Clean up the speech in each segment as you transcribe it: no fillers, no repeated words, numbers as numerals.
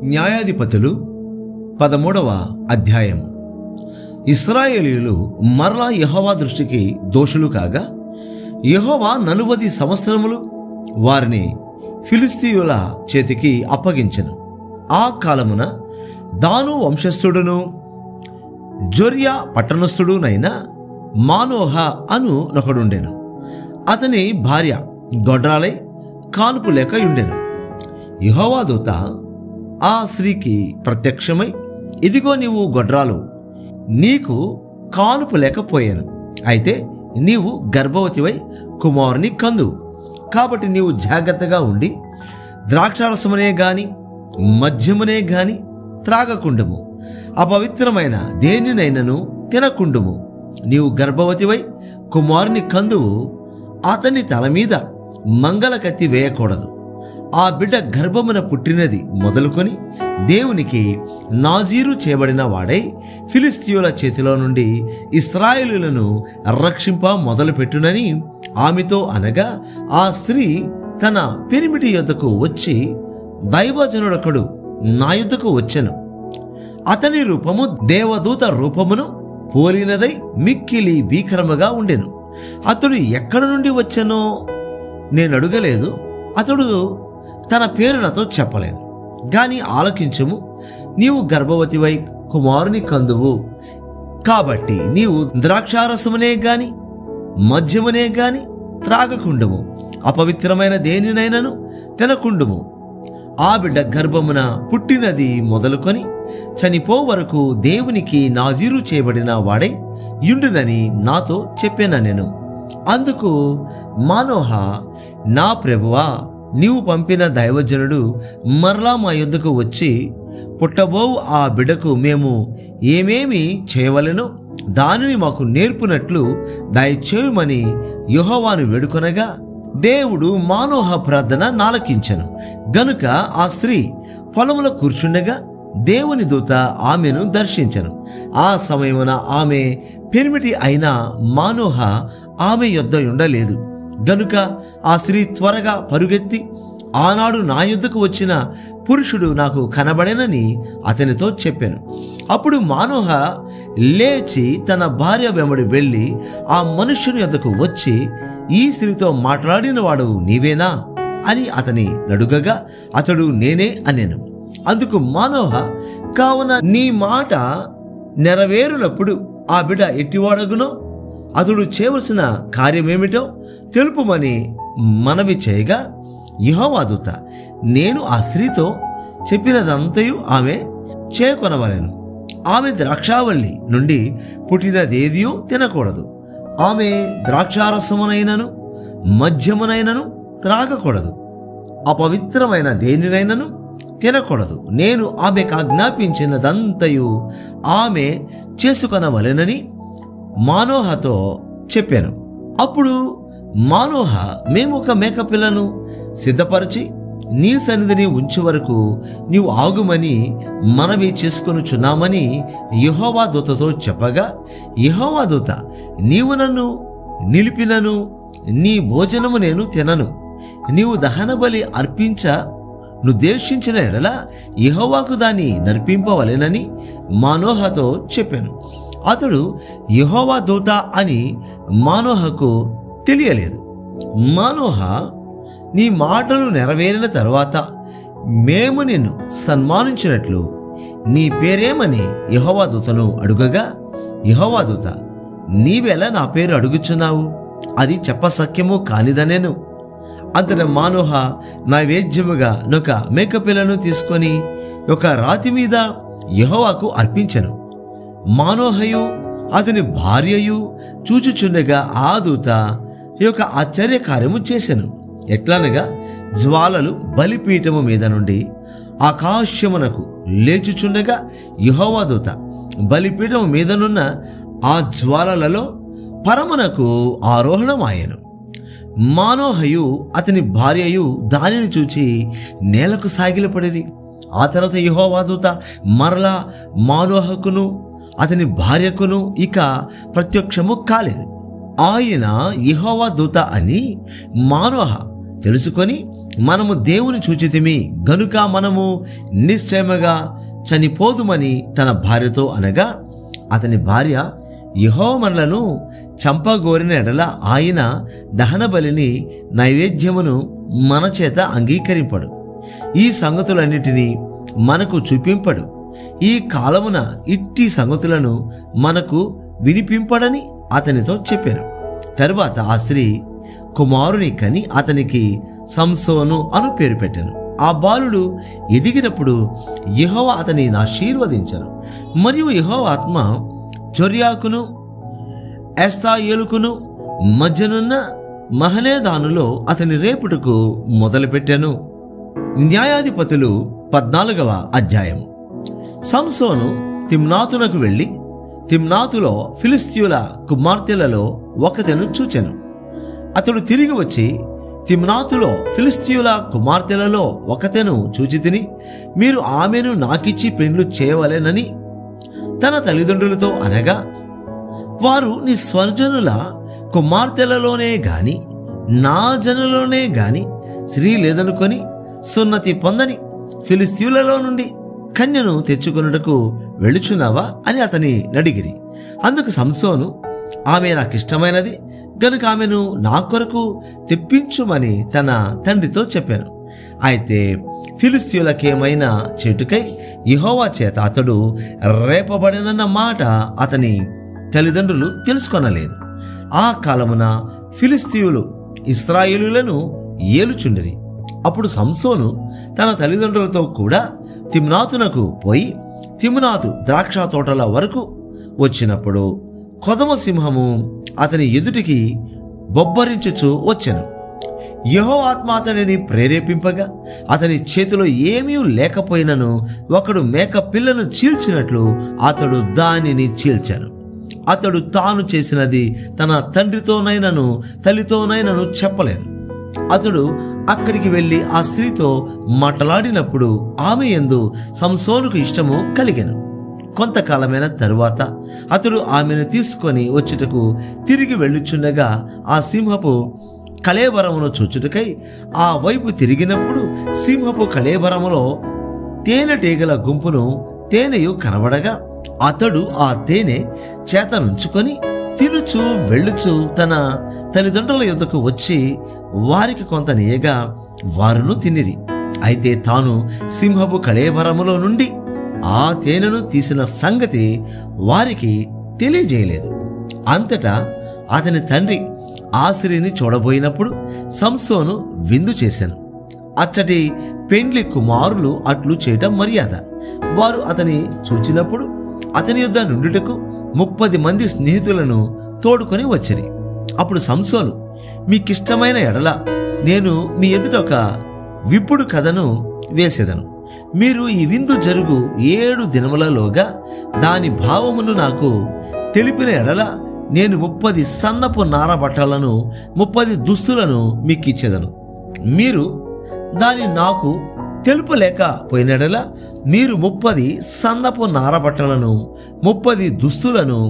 న్యాయాధిపతులు 13వ అధ్యాయము. ఇశ్రాయేలీయులు మరలా యెహోవా దృష్టికి దోషులు కాగా, యెహోవా 40 సంవత్సరములు వారిని ఫిలిష్తీయుల చేతికి అప్పగించెను. ఆ కాలమున దాను వంశస్థుడును జొర్యా పట్టణస్థుడునైన మానోహ అను ఒకడుండెను. అతని భార్య గొడ్రాలై కానుపు లేక ఉండెను. యెహోవా దూత ఆ స్త్రీకి ప్రత్యక్షమై, ఇదిగో నీవు గొడ్రాలు, నీకు కానుపు లేకపోయాను, అయితే నీవు గర్భవతివై కుమారుని కందువు. కాబట్టి నీవు జాగ్రత్తగా ఉండి ద్రాక్షారసమునే గాని మద్యమునే గాని త్రాగకుండుము, అపవిత్రమైన దేనినైనను తినకుండుము. నీవు గర్భవతివై కుమారుని కందువు, అతని తల మీద మంగళ కత్తి వేయకూడదు. ఆ బిడ్డ గర్భమున పుట్టినది మొదలుకొని దేవునికి నాజీరు చేయబడిన వాడై ఫిలిష్తీయుల చేతిలో నుండి ఇశ్రాయేలీయులను రక్షింప మొదలుపెట్టునని ఆమెతో అనగా, ఆ స్త్రీ తన పెనిమిటి యొద్దకు వచ్చి, దైవజనుడొకడు నా యొద్దకు వచ్చెను, అతని రూపము దేవదూత రూపమును పోలినదై మిక్కిలి భీకరముగా ఉండెను. అతడు ఎక్కడి నుండి వచ్చెనో నేను అడగలేదు. అతడు తన పేరు నాతో చెప్పలేదు. గాని ఆలకించము, నీవు గర్భవతివై కుమారుని కందువు. కాబట్టి నీవు ద్రాక్షారసమునే గాని మద్యమునే గాని త్రాగకుండుము, అపవిత్రమైన దేనినైనను తినకుండుము. ఆ బిడ్డ గర్భమున పుట్టినది మొదలుకొని చనిపో వరకు దేవునికి నాజీరు చేయబడిన వాడై యుండునని నాతో చెప్పాను. అందుకు మానోహ, నా ప్రభువా, నీవు పంపిన దైవజనుడు మరలా మా యొద్దకు వచ్చి, పుట్టబోవు ఆ బిడ్డకు మేము ఏమేమి చేయవలెనో దానిని మాకు నేర్పునట్లు దయచేయమని యెహోవాను వేడుకొనగా, దేవుడు మానోహ ప్రార్థన నాలకించెను. గనుక ఆ స్త్రీ పొలములో కూర్చుండగా దేవుని దూత ఆమెను దర్శించెను. ఆ సమయమున ఆమె పెనిమిటి అయిన మానోహ ఆమె యొద్ద ఉండలేదు. గనుక ఆ స్త్రీ త్వరగా పరుగెత్తి, ఆనాడు నా యొద్దకు వచ్చిన పురుషుడు నాకు కనబడెనని అతనితో చెప్పాను. అప్పుడు మానోహ లేచి తన భార్య వెంబడి వెళ్ళి ఆ మనుష్యుని యొద్దకు వచ్చి, ఈ స్త్రీతో మాట్లాడిన వాడు నీవేనా అని అతని అడుగగా, అతడు నేనే అనెను. అందుకు మానోహ, కావున నీ మాట నెరవేరునప్పుడు ఆ బిడ్డ ఎట్టివాడగునో అతడు చేయవలసిన కార్యమేమిటో తెలుపుమని మనవి చేయగా, యెహోవా దూత, నేను ఆ స్త్రీతో చెప్పినదంతయు ఆమె చేకొనవలెను. ఆమె ద్రాక్షావల్లి నుండి పుట్టినదేదియూ తినకూడదు. ఆమె ద్రాక్షారసమునైనను మద్యమునైనను త్రాగకూడదు, అపవిత్రమైన దేనినైనను తినకూడదు. నేను ఆమెకు ఆజ్ఞాపించినదంతయు ఆమె చేసుకొనవలెనని మానోహతో చెప్పాను. అప్పుడు మానోహ, మేము ఒక మేకపిల్లను సిద్ధపరిచి నీ సన్నిధిని ఉంచే వరకు నీవు ఆగుమని మనవి చేసుకొనుచున్నామని యెహోవా దూతతో చెప్పగా, యెహోవా దూత, నీవు నన్ను నిలిపినను నీ భోజనము నేను తినను. నీవు దహన బలి నుద్దేశించిన ఎడల యెహోవాకు దాన్ని నర్పింపవలెనని మానోహతో చెప్పాను. అతడు యెహోవా దూత అని మానోహకు తెలియలేదు. మానోహ, నీ మాటలు నెరవేరిన తరువాత మేము నిన్ను సన్మానించినట్లు నీ పేరేమని యెహోవా దూతను అడుగగా, యెహోవా దూత, నీవెలా నా పేరు అడుగుచున్నావు? అది చెప్పసఖ్యము కానిదనెను. అంతట మానోహ నైవేద్యముగా నొక మేకపిల్లను తీసుకొని ఒక రాతి మీద యెహోవాకు అర్పించెను. మానోహయు అతని భార్యయు చూచుచుండగా ఆ దూత ఈ యొక్క ఆశ్చర్య కార్యము చేసెను. ఎట్లనగా, జ్వాలలు బలిపీఠము మీద నుండి ఆకాశమునకు లేచుచుండగా యెహోవా దూత బలిపీఠము మీదనున్న ఆ జ్వాలలలో పరమునకు ఆరోహణమాయెను. మానోహయు అతని భార్యయు దానిని చూచి నేలకు సాగిలపడిరి. ఆ తర్వాత యెహోవా దూత మరలా మానోహకును అతని భార్యకును ఇక ప్రత్యక్షము కాలేదు. ఆయన యెహోవా దూత అని మానోహ తెలుసుకొని మనము దేవుని చూచితిమి గనుక మనము నిశ్చయముగా చనిపోదుమని తన భార్యతో అనగా, అతని భార్య, యెహోవా మనలను చంపగోరిన ఎడల ఆయన దహన బలిని నైవేద్యమును మన చేత అంగీకరింపడు, ఈ సంగతులన్నిటినీ మనకు చూపింపడు, ఈ కాలమున ఇట్టి సంగతులను మనకు వినిపింపడని అతనితో చెప్పాను. తరువాత ఆ స్త్రీ కుమారుని కని అతనికి సంసోను అను పేరు పెట్టాను. ఆ బాలుడు ఎదిగినప్పుడు యెహోవా అతనిని ఆశీర్వదించెను. మరియు యెహోవా ఆత్మ జొర్యాకును ఎస్తాయేలుకును మధ్యనున్న మహనేదానులో అతని రేపుటకు మొదలుపెట్టాను. న్యాయాధిపతులు 14వ అధ్యాయం. సంసోను తిమ్నాతునకు వెళ్ళి తిమ్నాతులో ఫిలిష్తీయుల కుమార్తెలలో ఒకతెను చూచెను. అతడు తిరిగి వచ్చి, తిమ్నాతులో ఫిలిష్తీయుల కుమార్తెలలో ఒకతెను చూచితిని, మీరు ఆమెను నాకిచ్చి పెండ్లు చేయవలెనని తన తల్లిదండ్రులతో అనగా, వారు నీ స్వజనుల కుమార్తెలలోనే గాని నా జనులోనే గాని స్త్రీ లేదనుకొని సున్నతి పొందని ఫిలిష్తీయులలో నుండి కన్యను తెచ్చుకొనుటకు వెళ్ళుచున్నావా అని అతని అడిగిరి. అందుకు సంసోను, ఆమె నాకిష్టమైనది గనుక ఆమెను నా కొరకు తెప్పించుమని తన తండ్రితో చెప్పాను. అయితే ఫిలిష్తీయులకేమైనా చేటుకై యెహోవా చేత అతడు రేపబడినన్న మాట అతని తల్లిదండ్రులు తెలుసుకొనలేదు. ఆ కాలమున ఫిలిష్తీయులు ఇశ్రాయేలులను ఏలుచుండిరి. అప్పుడు సంసోను తన తల్లిదండ్రులతో కూడా తిమ్నాతునకు పోయి తిమ్నాతు ద్రాక్ష తోటల వరకు వచ్చినప్పుడు కొదమ సింహము అతని ఎదుటికి బొబ్బరించుచు వచ్చెను. యెహోవా ఆత్మ అతనిని ప్రేరేపింపగా అతని చేతిలో ఏమీ లేకపోయినను ఒకడు మేక పిల్లను చీల్చినట్లు అతడు దానిని చీల్చాను. అతడు తాను చేసినది తన తండ్రితోనైనను తల్లితోనైనను చెప్పలేదు. అతడు అక్కడికి వెళ్ళి ఆ స్త్రీతో మాట్లాడినప్పుడు ఆమె యందు సంసోనుకు ఇష్టము కలిగెను. కొంతకాలమైన తరువాత అతడు ఆమెను తీసుకొని వచ్చుటకు తిరిగి వెళ్ళుచుండగా ఆ సింహపు కళేబరమును చూచుటకై ఆ వైపు తిరిగినప్పుడు సింహపు కళేబరములో తేనెటీగల గుంపును తేనెయు కనబడగా అతడు ఆ తేనె చేతనుంచుకొని తినుచు వెళ్ళుచు తన తల్లిదండ్రుల యొద్దకు వచ్చి వారికి కొంత నీయగా వారును తినిరి. అయితే తాను సింహపు కళేబరములో నుండి ఆ తేనెను తీసిన సంగతి వారికి తెలియజేయలేదు. అంతటా అతని తండ్రి ఆ స్త్రీని చూడబోయినప్పుడు సంసోను విందు చేశాను. అచ్చటి పెండ్లి కుమారులు అట్లు చేయటం మర్యాద. వారు అతని చూచినప్పుడు అతని యొద్ద నుండుటకు 30 మంది స్నేహితులను తోడుకొని వచ్చిరి. అప్పుడు సంసోను, మీకిష్టమైన ఎడల నేను మీ ఎదుట ఒక విప్పుడు కథను వేసేదను. మీరు ఈ విందు జరుగు 7 దినములలోగా దాని భావమును నాకు తెలిపిన ఎడల నేను 30 సన్నపు నార బట్టలను 30 దుస్తులను మీకిచ్చేదను. మీరు దాని నాకు తెలుపలేకపోయినడలా మీరు 30 సన్నపు నారబట్టలను 30 దుస్తులను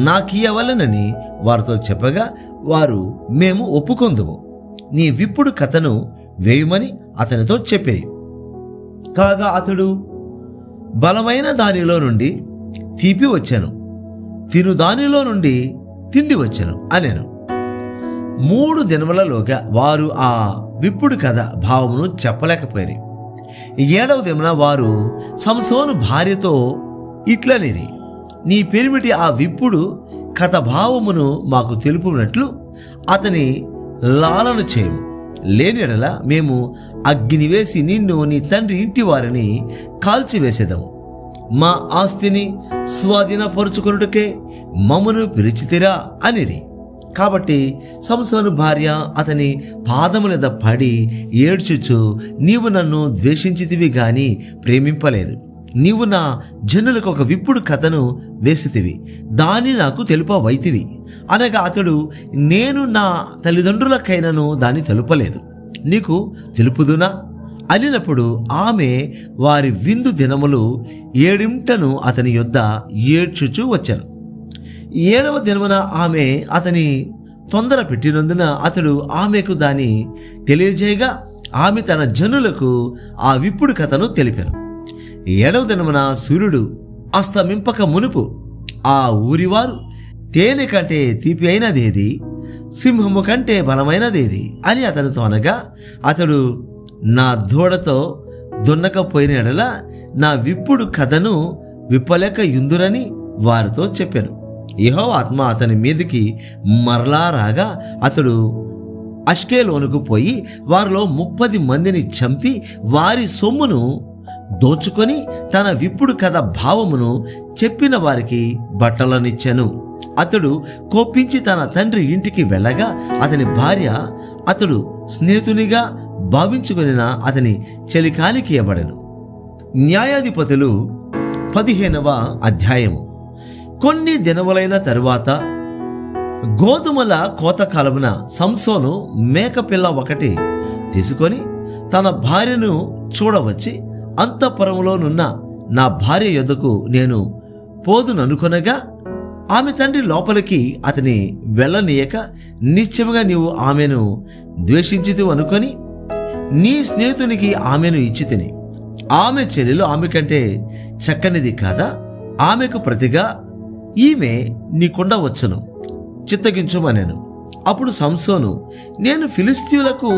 నాకియవలెనని వారితో చెప్పగా వారు, మేము ఒప్పుకొందుము, నీ విప్పుడు కథను వేయుమని అతనితో చెప్పిరి. కాగా అతడు, బలమైన దానిలో నుండి తీపి వచ్చాను, తిను దానిలో నుండి తిండి వచ్చాను అనెను. 3 దినములలోగా వారు ఆ విప్పుడు కథ భావమును చెప్పలేకపోయారు. 7వ దినమున వారు సంసోను భార్యతో ఇట్లనిరి, నీ పెరిమిటి ఆ విప్పుడు కథ భావమును మాకు తెలుపునట్లు అతని లాలన చేయము, లేని ఎడల మేము అగ్ని వేసి నిన్ను నీ తండ్రి ఇంటి వారిని కాల్చివేసేదము. మా ఆస్తిని స్వాధీనపరుచుకొనుటకే మమ్మను పిలిచితిరా అనిరి. కాబట్టి సంసోను భార్య అతని పాదముల పడి ఏడ్చుచు, నీవు నన్ను ద్వేషించితివి గాని ప్రేమింపలేదు. నీవు నా జనులకు ఒక విప్పుడు కథను వేసితివి, దాన్ని నాకు తెలుపవైతివి అనగా అతడు, నేను నా తల్లిదండ్రులకైనను దాన్ని తెలుపలేదు, నీకు తెలుపుదునా అనినప్పుడు ఆమె వారి విందు దినములు 7 అతని యొద్ద ఏడ్చుచూ వచ్చాను. 7వ దినమున ఆమె అతని తొందర పెట్టినందున అతడు ఆమెకు దాన్ని తెలియజేయగా ఆమె తన జనులకు ఆ విప్పుడు కథను తెలిపాను. 7వ దినమున సూర్యుడు అస్తమింపక మునుపు ఆ ఊరివారు తేనె కంటే తీపి అయినదేది, సింహము కంటే బలమైనదేది అని అతనితో అనగా, అతడు నా దూడతో దున్నకపోయిన ఎడల నా విప్పుడు కథను విప్పలేక యుందురని వారితో చెప్పాను. యెహోవా ఆత్మ అతని మీదికి మరలా రాగా అతడు అష్కెలోనుకు పోయి వారిలో 30 మందిని చంపి వారి సొమ్మును దోచుకొని తన విప్పుడు కథ భావమును చెప్పిన వారికి బట్టలనిచ్చాను. అతడు కోపించి తన తండ్రి ఇంటికి వెళ్ళగా అతని భార్య అతడు స్నేహితునిగా భావించుకొనిన అతని చెలికాలికి ఇవ్వబడెను. న్యాయాధిపతులు 15వ అధ్యాయము. కొన్ని దినములైన తరువాత గోధుమల కోతకాలమున సంసోను మేకపిల్ల ఒకటి తీసుకొని తన భార్యను చూడవచ్చి, అంతఃపురములోనున్న నా భార్య యొద్దకు నేను పోదుననుకొనగా ఆమె తండ్రి లోపలికి అతని వెళ్ళనీయక, నిశ్చయముగా నీవు ఆమెను ద్వేషించితివి అనుకొని నీ స్నేహితునికి ఆమెను ఇచ్చి తిని, ఆమె చెల్లెలు ఆమె కంటే చక్కనిది కాదా? ఆమెకు ప్రతిగా ఈమె నీకుండా వచ్చును, చిత్తగించుమనెను. అప్పుడు సంసోను, నేను ఫిలిష్తీయులకు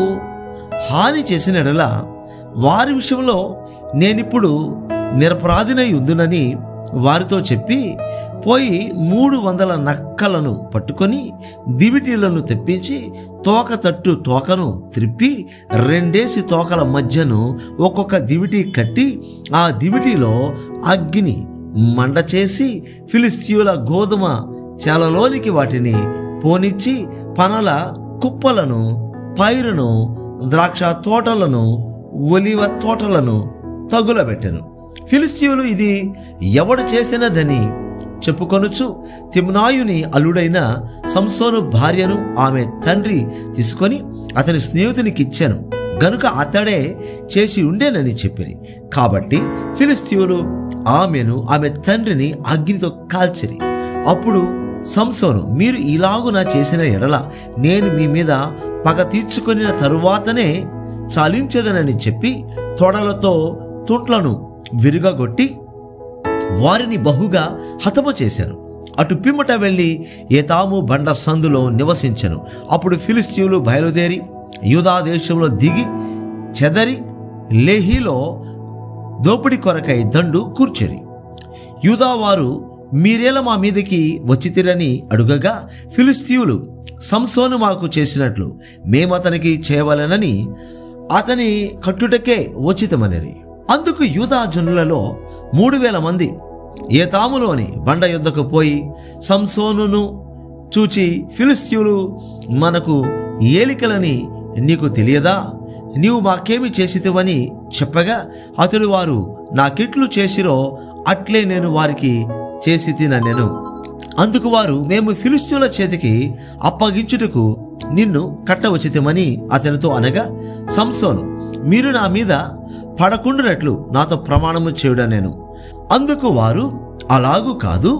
హాని చేసిన ఎడల వారి విషయంలో నేనిప్పుడు నిరపరాధినై ఉందునని వారితో చెప్పి పోయి 300 నక్కలను పట్టుకొని దివిటీలను తెప్పించి తోక తట్టు తోకను త్రిప్పి 2 తోకల మధ్యను ఒక్కొక్క దివిటి కట్టి ఆ దివిటిలో అగ్ని మండ చేసి ఫిలిష్తీయుల గోధుమ చేలలోనికి వాటిని పోనిచ్చి పనల కుప్పలను, పైరును, ద్రాక్ష తోటలను, ఒలివ తోటలను తగులబెట్టెను. ఫిలిష్తీయులు ఇది ఎవడు చేసినదని చెప్పుకొనుచు తిమ్నాయుని అల్లుడైన సంసోను భార్యను ఆమె తండ్రి తీసుకొని అతని స్నేహితునికి ఇచ్చాను గనుక అతడే చేసి ఉండేనని చెప్పిరి. కాబట్టి ఫిలిష్తీయులు ఆమెను ఆమె తండ్రిని అగ్నితో కాల్చిరి. అప్పుడు సంసోను, మీరు ఇలాగున చేసిన ఎడల నేను మీ మీద పగ తీర్చుకొనిన తరువాతనే చాలించేదనని చెప్పి తొడలతో తుంట్లను విరుగగొట్టి వారిని బహుగా హతము చేశాను. అటు పిమ్మట వెళ్ళి ఏతాము బండ సందులో నివసించెను. అప్పుడు ఫిలిష్తీయులు బయలుదేరి యూదా దేశంలో దిగి చెదరి లేహీలో దోపిడి కొరకై దండు కూర్చెరి. యూదా వారు మీరేలా మా మీదకి వచ్చితిరని అడుగగా ఫిలిష్తీయులు సంసోను మాకు చేసినట్లు మేమతనికి చేయవలెనని అతని కట్టుటకే ఉచితమనిరి. అందుకు యూదా జనులలో 3000 మంది ఏతాములోని బండ యొద్దకు పోయి సంసోనును చూచి, ఫిలిష్తీయులు మనకు ఏలికలని నీకు తెలియదా? నీవు మాకేమి చేసితివని చెప్పగా అతడు, వారు నాకెట్లు చేసిరో అట్లే నేను వారికి చేసి తినెను. అందుకు వారు, మేము ఫిలిష్తీయుల చేతికి అప్పగించుటకు నిన్ను కట్టవచ్చితమని అతనితో అనగా సంసోను, మీరు నా మీద పడకుండునట్లు నాతో ప్రమాణము చేయుడనెను. అందుకు వారు, అలాగూ కాదు,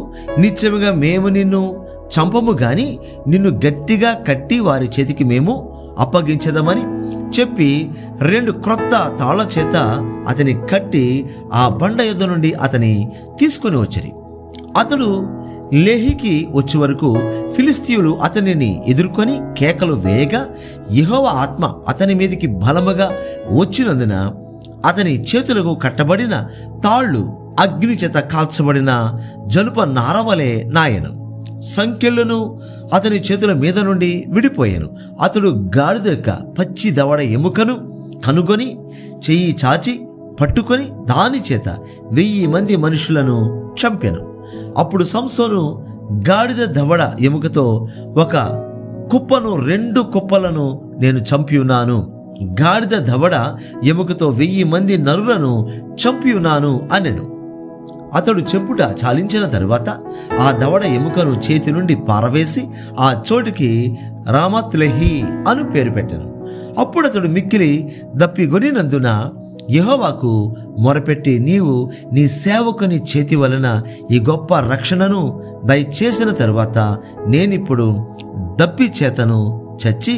నిశ్చయముగా మేము నిన్ను చంపము గాని నిన్ను గట్టిగా కట్టి వారి చేతికి మేము అప్పగించదమని చెప్పి 2 క్రొత్త తాళ్ల చేత అతని కట్టి ఆ బండ యొద్ద నుండి అతని తీసుకొని వచ్చిరి. అతడు లేహికి వచ్చే వరకు ఫిలిష్తీయులు అతనిని ఎదుర్కొని కేకలు వేయగా యెహోవా ఆత్మ అతని మీదికి బలముగా వచ్చినందున అతని చేతులకు కట్టబడిన తాళ్ళు అగ్ని చేత కాల్చబడిన జనుప నారవలే నాయను. సంకెళ్ళను అతని చేతుల మీద నుండి విడిపోయాను. అతడు గాడిద యొక్క పచ్చి దవడ ఎముకను కనుగొని చెయ్యి చాచి పట్టుకొని దాని చేత 1000 మంది మనుషులను చంపెను. అప్పుడు సంసోను గాడిద దవడ ఎముకతో ఒక కుప్పను 2 కుప్పలను నేను చంపి ఉన్నాను, గాడిద దవడ ఎముకతో 1000 మంది నరులను చంపి ఉన్నాను అనెను. అతడు చెప్పుట చాలించిన తరువాత ఆ దవడ ఎముకను చేతి నుండి పారవేసి ఆ చోటుకి రామత్లెహి అను పేరు పెట్టెను. అప్పుడు అతడు మిక్కిలి దప్పిగొనినందున యెహోవాకు మొరపెట్టి, నీవు నీ సేవకుని చేతి వలన ఈ గొప్ప రక్షణను దయచేసిన తరువాత నేనిప్పుడు దప్పి చేతను చచ్చి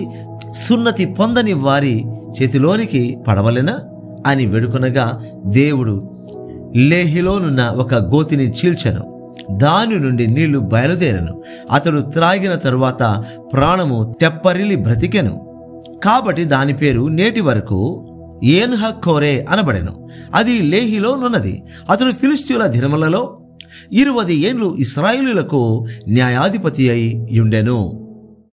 సున్నతి పొందని వారి చేతిలోనికి పడవలెనా అని వేడుకొనగా దేవుడు లేహిలోనున్న ఒక గోతిని చీల్చెను. దాని నుండి నీళ్లు బయలుదేరను. అతడు త్రాగిన తరువాత ప్రాణము తెప్పరిల్లి బ్రతికెను. కాబట్టి దాని పేరు నేటి వరకు ఏన్హక్కోరే అనబడెను. అది లేహిలోనున్నది. అతడు ఫిలిష్తీయుల దినములలో 20 ఏండ్లు ఇశ్రాయేలీయులకు న్యాయాధిపతి అయి ఉండెను.